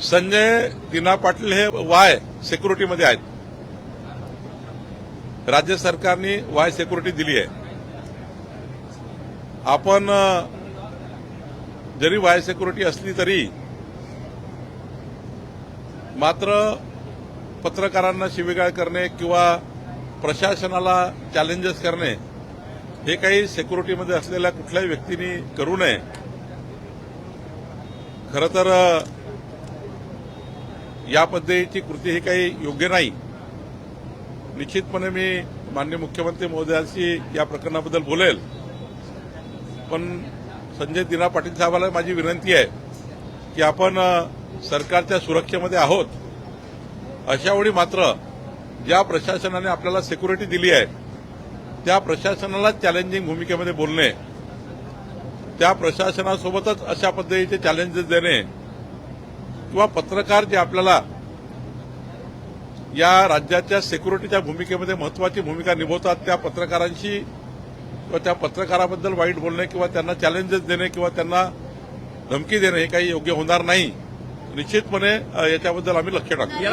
संजय दिना पाटील हे वाय सिक्युरिटीमध्ये आहेत. राज्य सरकारने वाय सिक्युरिटी दिली आहे. आपण जरी वाय सिक्युरिटी असली तरी मात्र पत्रकारांना शिवीगाळ करणे किंवा प्रशासनाला चॅलेंजेस करणे हे काही सिक्युरिटीमध्ये असलेल्या कुठल्याही व्यक्तींनी करू नये. खरं तर या पद्धतीची कृती ही काही योग्य नाही. निश्चितपणे मी माननीय मुख्यमंत्री महोदयांशी या प्रकरणाबद्दल बोलेल. पण संजय दिना पाटील साहेबांना माझी विनंती आहे की आपण सरकारच्या सुरक्षेमध्ये आहोत. अशावेळी मात्र ज्या प्रशासनाने आपल्याला सिक्युरिटी दिली आहे त्या प्रशासनाला चॅलेंजिंग भूमिकेमध्ये बोलणे, त्या प्रशासनासोबतच अशा पद्धतीचे चॅलेंजेस देणे किंवा पत्रकार जे आपल्याला या राज्याच्या सिक्युरिटीच्या भूमिकेमध्ये महत्वाची भूमिका निभवतात त्या पत्रकारांशी किंवा त्या पत्रकाराबद्दल वाईट बोलणे किंवा त्यांना चॅलेंजेस देणे किंवा त्यांना धमकी देणे हे काही योग्य होणार नाही. निश्चितपणे याच्याबद्दल आम्ही लक्ष टाकू.